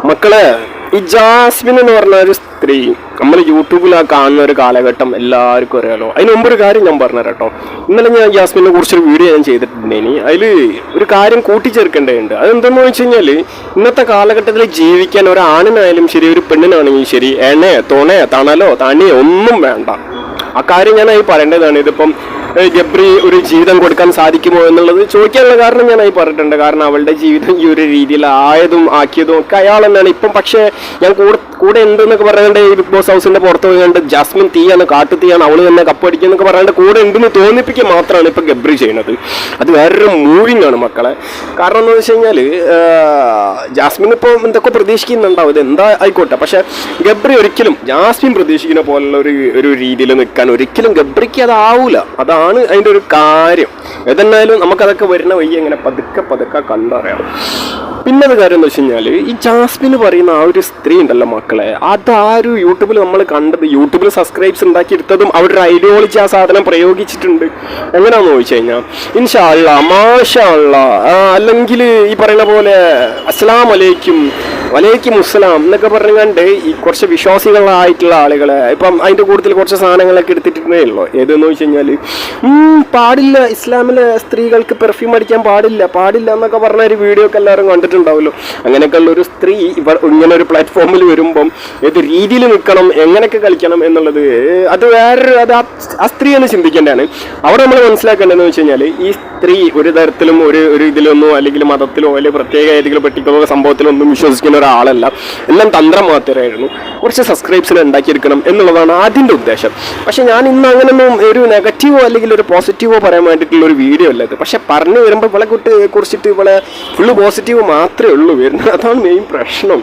മക്കളെ, ഈ ജാസ്മിൻ എന്ന് പറഞ്ഞ ഒരു സ്ത്രീ നമ്മൾ യൂട്യൂബിൽ കാണുന്ന ഒരു കാലഘട്ടം എല്ലാവർക്കും അറിയാലോ. അതിന് മുമ്പ് ഒരു കാര്യം ഞാൻ പറഞ്ഞു കേട്ടോ. ഇന്നലെ ഞാൻ ജാസ്മിനെ കുറിച്ചൊരു വീഡിയോ ഞാൻ ചെയ്തിട്ടുണ്ടേനി. അതിൽ ഒരു കാര്യം കൂട്ടിച്ചേർക്കേണ്ടതുണ്ട്. അതെന്തെന്ന് വെച്ച് കഴിഞ്ഞാൽ, ഇന്നത്തെ കാലഘട്ടത്തിൽ ജീവിക്കാൻ ഒരാണിനായാലും ശരി, ഒരു പെണ്ണിനാണെങ്കിലും ശരി, തണലോ തണിയോ ഒന്നും വേണ്ട. ആ കാര്യം ഞാൻ പറയേണ്ടതാണ്. ഇതിപ്പം ഗബ്രി ഒരു ജീവിതം കൊടുക്കാൻ സാധിക്കുമോ എന്നുള്ളത് ചോദിക്കാനുള്ള കാരണം ഞാൻ പറഞ്ഞിട്ടുണ്ട്. കാരണം അവളുടെ ജീവിതം ഈ ഒരു രീതിയിൽ ആക്കിയതും ഒക്കെ അയാൾ തന്നെയാണ് ഇപ്പം. പക്ഷേ ഞാൻ കൂടെ ഉണ്ടെന്നൊക്കെ പറയാണ്ട് ഈ ബിഗ് ബോസ് ഹൗസിന്റെ പുറത്ത് പോയാണ്ട് ജാസ്മിൻ തീയാണ്, കാട്ടു തീയാണ്, അവള് തന്നെ കപ്പടിക്കുന്നൊക്കെ പറയാണ്ട് കൂടെ ഉണ്ടെന്ന് തോന്നിപ്പിക്കുക മാത്രമാണ് ഇപ്പൊ ഗബ്രി ചെയ്യുന്നത്. അത് വേറൊരു മൂവിങ് ആണ് മക്കളെ. കാരണം എന്താ വെച്ച് കഴിഞ്ഞാല്, ജാസ്മിൻ ഇപ്പം എന്തൊക്കെ പ്രതീക്ഷിക്കുന്നുണ്ടാവും, ഇത് എന്താ ആയിക്കോട്ടെ. പക്ഷെ ഗബ്രി ഒരിക്കലും ജാസ്മിൻ പ്രതീക്ഷിക്കുന്ന പോലുള്ള ഒരു രീതിയിൽ നിൽക്കാൻ ഒരിക്കലും ഗബ്രിക്ക് അതാവൂല. അതാണ് അതിൻ്റെ ഒരു കാര്യം. ഏതെന്നായാലും നമുക്കതൊക്കെ വരുന്ന വയ്യ ഇങ്ങനെ പതുക്കെ കണ്ടറിയാം. പിന്നെ ഒരു കാര്യം എന്ന് വെച്ച് കഴിഞ്ഞാൽ, ഈ ജാസ്മിന് പറയുന്ന ആ ഒരു സ്ത്രീ ഉണ്ടല്ലോ മക്കളെ, അതാരും യൂട്യൂബിൽ നമ്മൾ കണ്ടത്, യൂട്യൂബിൽ സബ്സ്ക്രൈബ്സ് ഉണ്ടാക്കിയെടുത്തതും അവരുടെ ഐഡിയോളജി ആ സാധനം പ്രയോഗിച്ചിട്ടുണ്ട്. എങ്ങനെയാണെന്ന് ചോദിച്ചു കഴിഞ്ഞാൽ, ഇൻഷാ അല്ലാ, മാഷാ അല്ലാ, അല്ലെങ്കിൽ ഈ പറയുന്ന പോലെ അസ്സലാം വലൈക്കും മുസ്സലാം എന്നൊക്കെ പറഞ്ഞുകൊണ്ട് ഈ കുറച്ച് വിശ്വാസികളായിട്ടുള്ള ആളുകളെ ഇപ്പം അതിൻ്റെ കൂടുതൽ കുറച്ച് സാധനങ്ങളൊക്കെ എടുത്തിട്ടേ ഉള്ളൂ. ഏതെന്ന് വെച്ച് കഴിഞ്ഞാൽ, പാടില്ല, ഇസ്ലാമിലെ സ്ത്രീകൾക്ക് പെർഫ്യൂം അടിക്കാൻ പാടില്ല എന്നൊക്കെ പറഞ്ഞ ഒരു വീഡിയോ ഒക്കെ എല്ലാവരും കണ്ടിട്ടുണ്ടാവുമല്ലോ. അങ്ങനെയൊക്കെയുള്ള ഒരു സ്ത്രീ ഇങ്ങനെ ഒരു പ്ലാറ്റ്ഫോമിൽ വരുമ്പം ഏത് രീതിയിൽ നിൽക്കണം, എങ്ങനെയൊക്കെ കളിക്കണം എന്നുള്ളത് അത് ആ സ്ത്രീ എന്ന് ചിന്തിക്കേണ്ടതാണ്. അവിടെ നമ്മൾ മനസ്സിലാക്കേണ്ടതെന്ന് വെച്ച് കഴിഞ്ഞാൽ, ഈ സ്ത്രീ ഒരു തരത്തിലും ഒരു ഇതിലൊന്നും അല്ലെങ്കിൽ മതത്തിലോ അല്ലെങ്കിൽ പ്രത്യേക ഏതെങ്കിലും പെർട്ടിക്കുലർ സംഭവത്തിലോ ഒന്നും വിശ്വസിക്കുന്ന ഒരാളല്ല. എല്ലാം തന്ത്രം മാത്രമായിരുന്നു. കുറച്ച് സബ്സ്ക്രൈബ്സിനെ ഉണ്ടാക്കിയെടുക്കണം എന്നുള്ളതാണ് അതിൻ്റെ ഉദ്ദേശം. പക്ഷെ ഞാൻ ഇന്ന് അങ്ങനെയൊന്നും ഒരു നെഗറ്റീവോ അല്ലെങ്കിൽ ഒരു പോസിറ്റീവോ പറയാൻ വേണ്ടിയിട്ടുള്ള ഒരു വീഡിയോ അല്ല ഇത്. പക്ഷെ പറഞ്ഞു വരുമ്പോൾ ഇവളെ കുറിച്ചിട്ട് ഇവളെ ഫുള്ള് പോസിറ്റീവ് മാത്രമേ ഉള്ളൂ വരുന്നത്. അതാണ് മെയിൻ പ്രശ്നം.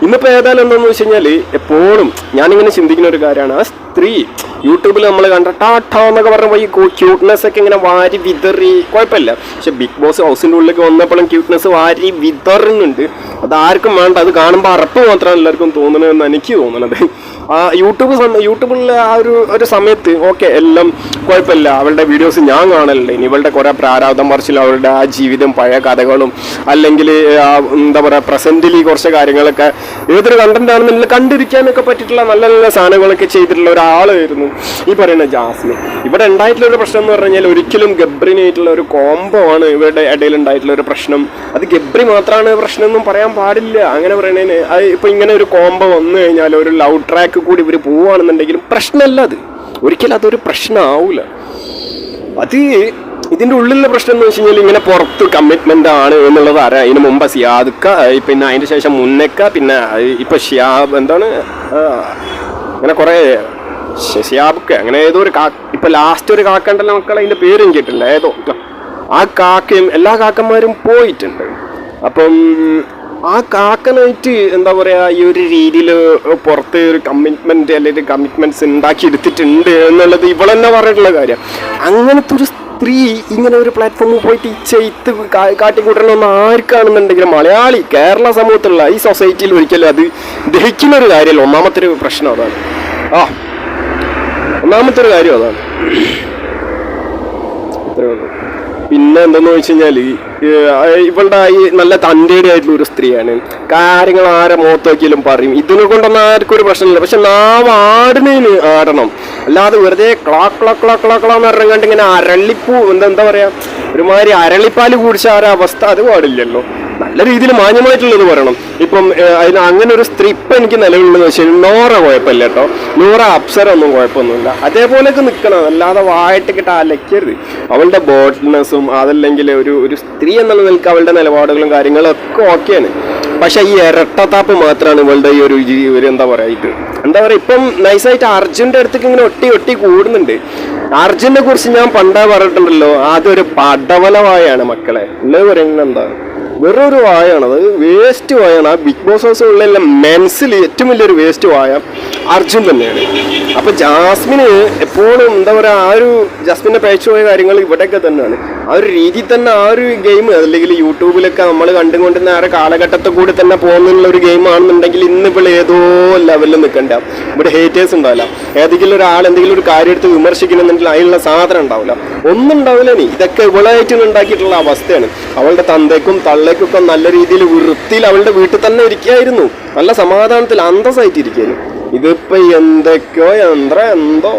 ഇന്നിപ്പോൾ ഏതായാലും എന്താണെന്ന് വെച്ച് കഴിഞ്ഞാൽ, എപ്പോഴും ഞാനിങ്ങനെ ചിന്തിക്കുന്ന ഒരു കാര്യമാണ്, ആ സ്ത്രീ യൂട്യൂബിൽ നമ്മൾ കണ്ട ടാറ്റാ എന്നൊക്കെ പറയുമ്പോൾ ഈ ക്യൂട്ട്നെസ് ഒക്കെ ഇങ്ങനെ വാരി വിതറി കുഴപ്പമില്ല. പക്ഷെ ബിഗ് ബോസ് ഹൗസിൻ്റെ ഉള്ളിലേക്ക് വന്നപ്പോഴും ക്യൂട്ട്നെസ് വാരി വിതറുന്നുണ്ട്. അതാർക്കും വേണ്ട. അത് കാണുമ്പോൾ അറപ്പ് മാത്രമാണ് എല്ലാവർക്കും തോന്നണമെന്ന് എനിക്ക് തോന്നണത്. ആ യൂട്യൂബിലെ ആ ഒരു സമയത്ത് ഓക്കെ, എല്ലാം കുഴപ്പമില്ല. അവളുടെ വീഡിയോസ് ഞാൻ കാണലുണ്ട്. ഇനി ഇവളുടെ കുറേ പ്രാരാബ്ദം പറിച്ചില്ല, അവളുടെ ആ ജീവിതം, പഴയ കഥകളും, അല്ലെങ്കിൽ എന്താ പറയുക, പ്രസന്റിൽ കുറച്ച് കാര്യങ്ങളൊക്കെ ഏതൊരു കണ്ടന്റ് ആണെന്നുണ്ടെങ്കിൽ കണ്ടിരിക്കാനൊക്കെ പറ്റിയിട്ടുള്ള നല്ല നല്ല സാധനങ്ങളൊക്കെ ചെയ്തിട്ടുള്ള ഒരാളായിരുന്നു ഈ പറയുന്ന ജാസ്മിൻ. ഇവിടെ ഉണ്ടായിട്ടുള്ള ഒരു പ്രശ്നം എന്ന് പറഞ്ഞു കഴിഞ്ഞാൽ, ഒരിക്കലും ഗബ്രിനായിട്ടുള്ള ഒരു കോംബോ ആണ് ഇവരുടെ ഇടയിൽ ഉണ്ടായിട്ടുള്ള ഒരു പ്രശ്നം. അത് ഗബ്രി മാത്രമാണ് പ്രശ്നം എന്നും പറയാൻ പാടില്ല. അങ്ങനെ പറയണേന് അത് ഇപ്പം ഇങ്ങനെ ഒരു കോംബോ വന്നു കഴിഞ്ഞാൽ, ഒരു ലവ് ട്രാക്ക് കൂടി ഇവർ പോവുകയാണെന്നുണ്ടെങ്കിലും പ്രശ്നമല്ല. അത് ഒരിക്കലും അതൊരു പ്രശ്നമാവൂല. അത് ഇതിൻ്റെ ഉള്ളിലുള്ള പ്രശ്നം എന്ന് വെച്ച് കഴിഞ്ഞാൽ, ഇങ്ങനെ പുറത്ത് കമ്മിറ്റ്മെൻ്റ് ആണ് എന്നുള്ളത് അറിയാം. ഇതിന് മുമ്പ് സിയാദക്ക, പിന്നെ അതിൻ്റെ ശേഷം മുന്നക്ക, പിന്നെ ഇപ്പം ഷിയാബ് എന്താണ് അങ്ങനെ കുറേ ഷിയാബക്ക, അങ്ങനെ ഏതോ ഒരു ഇപ്പം ലാസ്റ്റ് ഒരു കാക്കണ്ടല്ലോ മക്കളെ, അതിൻ്റെ പേരും കേട്ടില്ല. ഏതോ ആ കാക്കയും എല്ലാ കാക്കന്മാരും പോയിട്ടുണ്ട്. അപ്പം ആ കാക്കനായിട്ട് എന്താ പറയുക, ഈ ഒരു രീതിയിൽ പുറത്ത് ഒരു കമ്മിറ്റ്മെൻറ്റ് അല്ലെങ്കിൽ കമ്മിറ്റ്മെൻറ്റ്സ് ഉണ്ടാക്കി എടുത്തിട്ടുണ്ട് എന്നുള്ളത് ഇവളെന്നെ പറഞ്ഞിട്ടുള്ള കാര്യം. അങ്ങനത്തെ ഒരു സ്ത്രീ ഇങ്ങനെ ഒരു പ്ലാറ്റ്ഫോമിൽ പോയിട്ട് ഈ ചെയ്ത്ത് കാട്ടിക്കൂട്ടണമെന്ന് ആർക്കാണെന്നുണ്ടെങ്കിലും മലയാളി കേരള സമൂഹത്തിലുള്ള ഈ സൊസൈറ്റിയിൽ ഒരിക്കലും അത് ദഹിക്കുന്ന ഒരു കാര്യമല്ല. ഒന്നാമത്തെ ഒരു പ്രശ്നം അതാണ്. ഒന്നാമത്തെ ഒരു കാര്യം അതാണ്. അത്രേ ഉള്ളൂ. പിന്നെ എന്തെന്ന് വെച്ച് കഴിഞ്ഞാൽ, ഇവളുടെ ഈ നല്ല തൻ്റെയുടെ ആയിട്ടുള്ള ഒരു സ്ത്രീയാണ്. കാര്യങ്ങൾ ആരെ മുഖത്ത് നോക്കിയാലും പറയും. ഇതിനെ കൊണ്ടൊന്നും ആർക്കും ഒരു പ്രശ്നമില്ല. പക്ഷെ നാം ആടുന്നതിന് ആടണം, അല്ലാതെ വെറുതെ ക്ലാന്ന് പറഞ്ഞാണ്ട് ഇങ്ങനെ അരളിപ്പൂ എന്താ പറയാ, ഒരുമാതിരി അരളിപ്പാല് കുടിച്ച ആ അവസ്ഥ അത് പാടില്ലല്ലോ. നല്ല രീതിയിൽ മാന്യമായിട്ടുള്ളത് പറയണം. ഇപ്പം അതിന് അങ്ങനെ ഒരു സ്ത്രീ ഇപ്പം എനിക്ക് നിലവിലുള്ളതെന്ന് വെച്ചാൽ നോറ കുഴപ്പമില്ല കേട്ടോ. നോറ അപ്സര ഒന്നും കുഴപ്പമൊന്നുമില്ല. അതേപോലെയൊക്കെ നിൽക്കണം, അല്ലാതെ വായിട്ടിട്ട് അലക്കരുത്. അവളുടെ ബോൾഡ്നെസ്സും അതല്ലെങ്കിൽ ഒരു സ്ത്രീ എന്നുള്ള നിലക്ക് അവളുടെ നിലപാടുകളും കാര്യങ്ങളും ഒക്കെ ഓക്കെയാണ്. പക്ഷെ ഈ ഇരട്ടത്താപ്പ് മാത്രമാണ് ഇവളുടെ ഈ ഒരു എന്താ പറയുക ഇപ്പം നൈസായിട്ട് അർജുൻ്റെ അടുത്തേക്ക് ഇങ്ങനെ ഒട്ടി കൂടുന്നുണ്ട്. അർജുനെ കുറിച്ച് ഞാൻ പണ്ടേ പറഞ്ഞിട്ടുണ്ടല്ലോ, അതൊരു പടവലവായാണ് മക്കളെ. ഉള്ളത് പറയുന്നത് എന്താ, വേറൊരു വായാണ്. അത് വേസ്റ്റ് വായാണ്. ആ ബിഗ് ബോസ് ഹൗസ് ഉള്ള മെൻസിൽ ഏറ്റവും വലിയൊരു വേസ്റ്റ് വായ അർജുൻ തന്നെയാണ്. അപ്പൊ ജാസ്മിന് എപ്പോഴും എന്താ പറയുക, ആ ഒരു ജാസ്മിനെ പേച്ചു പോയ കാര്യങ്ങൾ ഇവിടെയൊക്കെ തന്നെയാണ്. ആ ഒരു രീതിയിൽ തന്നെ ആ ഒരു ഗെയിം അല്ലെങ്കിൽ യൂട്യൂബിലൊക്കെ നമ്മൾ കണ്ടുകൊണ്ടിരുന്ന ആ ഒരു കാലഘട്ടത്തിൽ കൂടി തന്നെ പോകുന്നുള്ള ഒരു ഗെയിം ആണെന്നുണ്ടെങ്കിൽ ഇന്ന് ഇപ്പോൾ ഏതോ ലെവലിൽ നിൽക്കണ്ട. ഇവിടെ ഹേറ്റേഴ്സ് ഉണ്ടാവില്ല. ഏതെങ്കിലും ഒരാൾ എന്തെങ്കിലും ഒരു കാര്യം എടുത്ത് വിമർശിക്കണമെന്നുണ്ടെങ്കിൽ അതിനുള്ള സാധനം ഉണ്ടാവില്ല, ഒന്നും ഉണ്ടാവില്ല. നീ ഇതൊക്കെ ഇവളായിട്ട് ഉണ്ടാക്കിയിട്ടുള്ള അവസ്ഥയാണ്. അവളുടെ തന്തയ്ക്കും തള്ളയ്ക്കും ഒക്കെ നല്ല രീതിയിൽ വൃത്തിയിൽ അവളുടെ വീട്ടിൽ തന്നെ ഇരിക്കുകയായിരുന്നു, നല്ല സമാധാനത്തിൽ അന്തസ്സായിട്ട് ഇരിക്കുകയായിരുന്നു. ഇതിപ്പോൾ എന്തൊക്കെയോ എന്തോ